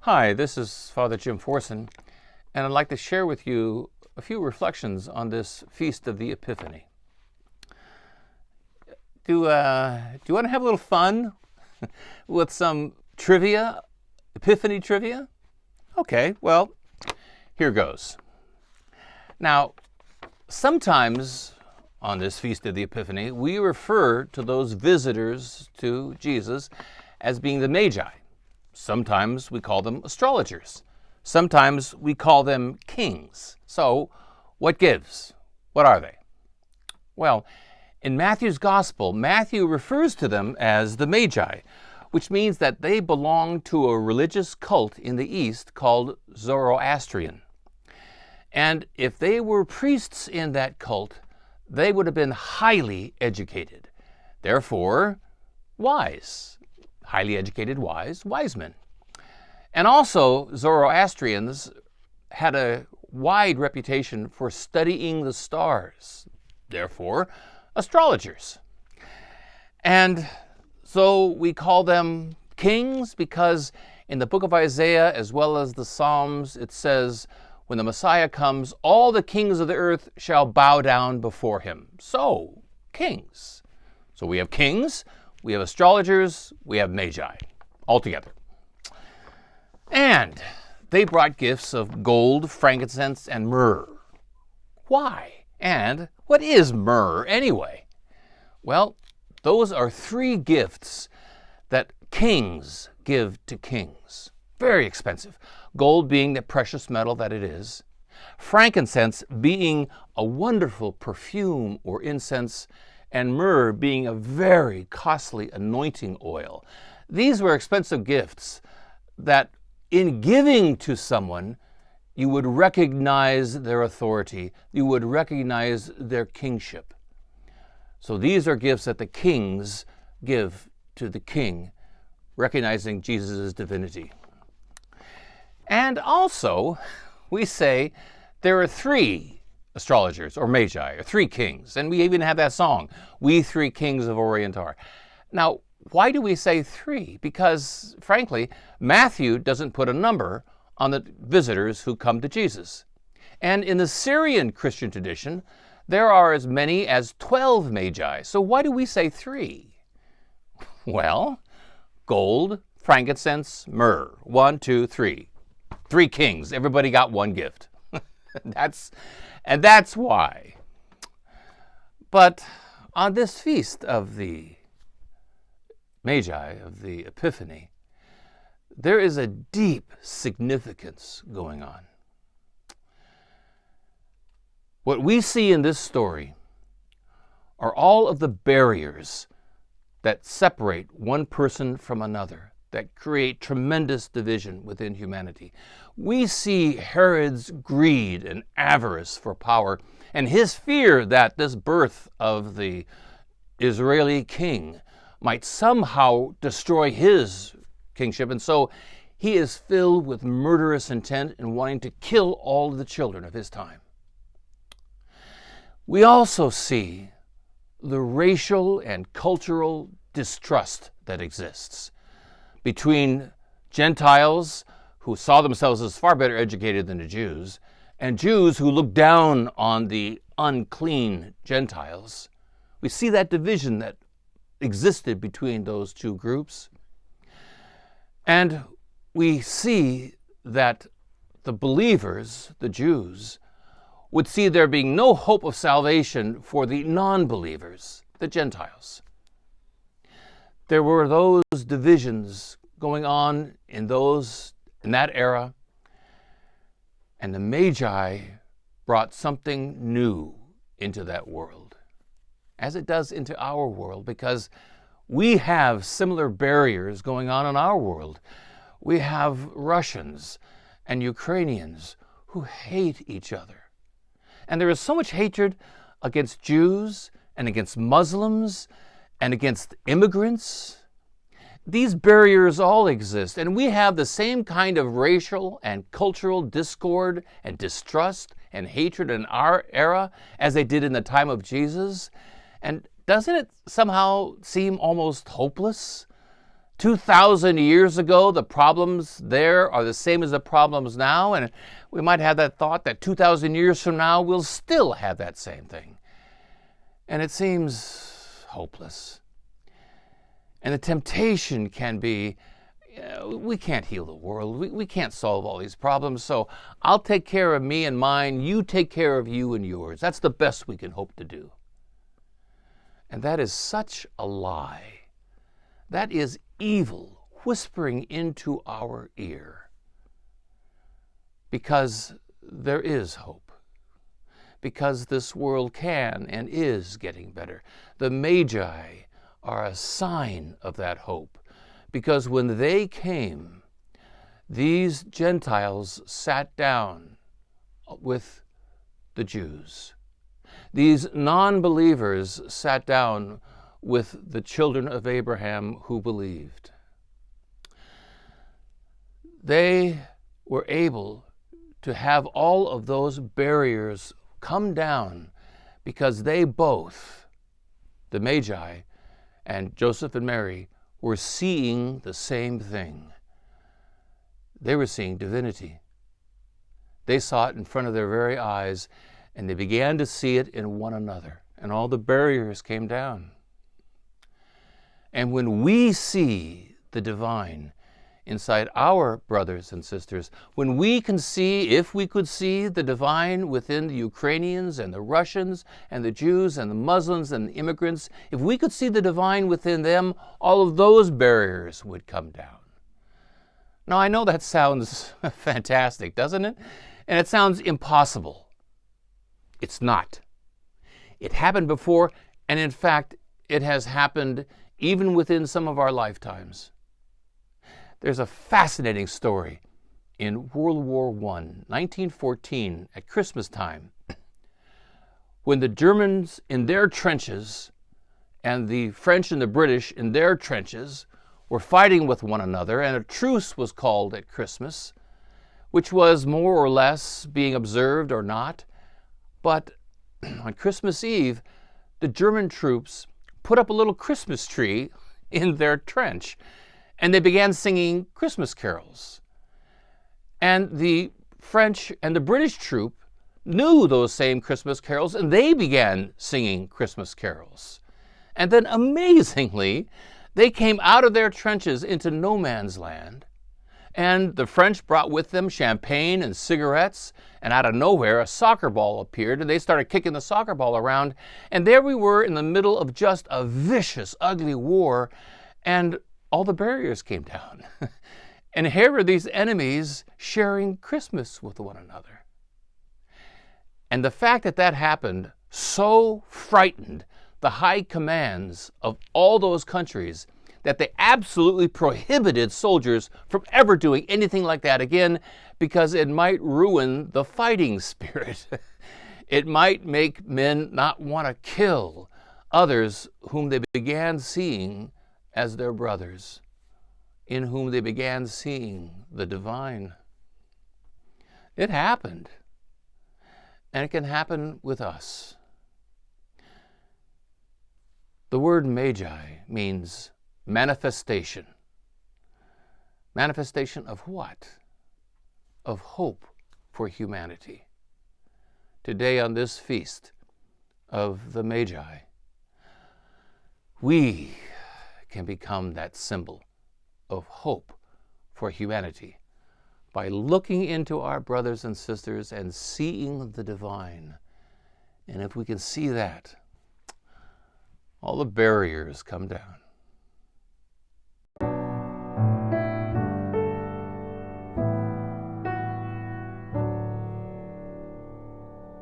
Hi, this is Father Jim Forson, and I'd like to share with you a few reflections on this Feast of the Epiphany. Do you want to have a little fun with some trivia, Epiphany trivia? Okay, well, here goes. Now, sometimes on this Feast of the Epiphany, we refer to those visitors to Jesus as being the Magi. Sometimes we call them astrologers. Sometimes we call them kings. So, what gives? What are they? Well, in Matthew's Gospel, Matthew refers to them as the Magi, which means that they belong to a religious cult in the East called Zoroastrian. And if they were priests in that cult, they would have been highly educated. Therefore, wise. Highly educated, wise men. And also, Zoroastrians had a wide reputation for studying the stars. Therefore, astrologers. And so we call them kings because in the book of Isaiah, as well as the Psalms, it says, when the Messiah comes, all the kings of the earth shall bow down before him. So, kings. So we have kings, we have astrologers, we have magi, all together. And they brought gifts of gold, frankincense, and myrrh. Why? And what is myrrh anyway? Well, those are three gifts that kings give to kings. Very expensive. Gold being the precious metal that it is. Frankincense being a wonderful perfume or incense, and myrrh being a very costly anointing oil. These were expensive gifts that in giving to someone, you would recognize their authority. You would recognize their kingship. So these are gifts that the kings give to the king, recognizing Jesus' divinity. And also, we say there are three astrologers or magi, or three kings. And we even have that song, We Three Kings of Orient Are. Now, why do we say three? Because, frankly, Matthew doesn't put a number on the visitors who come to Jesus. And in the Syrian Christian tradition, there are as many as 12 magi. So why do we say three? Well, gold, frankincense, myrrh. 1, 2, 3. Three kings. Everybody got one gift. That's why. But on this feast of the Magi, of the Epiphany, there is a deep significance going on. What we see in this story are all of the barriers that separate one person from another, that create tremendous division within humanity. We see Herod's greed and avarice for power, and his fear that this birth of the Israeli king might somehow destroy his kingship, and so he is filled with murderous intent and wanting to kill all of the children of his time. We also see the racial and cultural distrust that exists between Gentiles who saw themselves as far better educated than the Jews, and Jews who looked down on the unclean Gentiles. We see that division that existed between those two groups. And we see that the believers, the Jews, would see there being no hope of salvation for the non-believers, the Gentiles. There were those divisions going on in that era, and the Magi brought something new into that world, as it does into our world, because we have similar barriers going on in our world. We have Russians and Ukrainians who hate each other. And there is so much hatred against Jews and against Muslims and against immigrants. These barriers all exist, and we have the same kind of racial and cultural discord and distrust and hatred in our era as they did in the time of Jesus. And doesn't it somehow seem almost hopeless 2,000 years ago, the problems there are the same as the problems now, and we might have that thought that 2,000 years from now, we'll still have that same thing. And it seems hopeless. And the temptation can be, we can't heal the world. We can't solve all these problems, so I'll take care of me and mine. You take care of you and yours. That's the best we can hope to do. And that is such a lie. That is evil whispering into our ear. Because there is hope. Because this world can and is getting better. The Magi are a sign of that hope. Because when they came, these Gentiles sat down with the Jews. These non-believers sat down with the children of Abraham who believed. They were able to have all of those barriers come down because they both, the Magi and Joseph and Mary, were seeing the same thing. They were seeing divinity. They saw it in front of their very eyes, and they began to see it in one another, and all the barriers came down. And when we see the divine inside our brothers and sisters, when we can see, if we could see the divine within the Ukrainians and the Russians and the Jews and the Muslims and the immigrants, if we could see the divine within them, all of those barriers would come down. Now, I know that sounds fantastic, doesn't it? And it sounds impossible. It's not. It happened before, and in fact, it has happened even within some of our lifetimes. There's a fascinating story in World War I, 1914, at Christmas time, when the Germans in their trenches and the French and the British in their trenches were fighting with one another, and a truce was called at Christmas, which was more or less being observed or not. But on Christmas Eve, the German troops put up a little Christmas tree in their trench, and they began singing Christmas carols. And the French and the British troop knew those same Christmas carols, and they began singing Christmas carols. And then amazingly, they came out of their trenches into no man's land, and the French brought with them champagne and cigarettes, and out of nowhere a soccer ball appeared, and they started kicking the soccer ball around, and there we were in the middle of just a vicious, ugly war, and all the barriers came down. And here were these enemies sharing Christmas with one another. And the fact that that happened so frightened the high commands of all those countries that they absolutely prohibited soldiers from ever doing anything like that again, because it might ruin the fighting spirit. It might make men not want to kill others whom they began seeing as their brothers, in whom they began seeing the divine. It happened, and it can happen with us. The word Magi means manifestation. Manifestation of what? Of hope for humanity. Today, on this feast of the Magi, we can become that symbol of hope for humanity by looking into our brothers and sisters and seeing the divine. And if we can see that, all the barriers come down.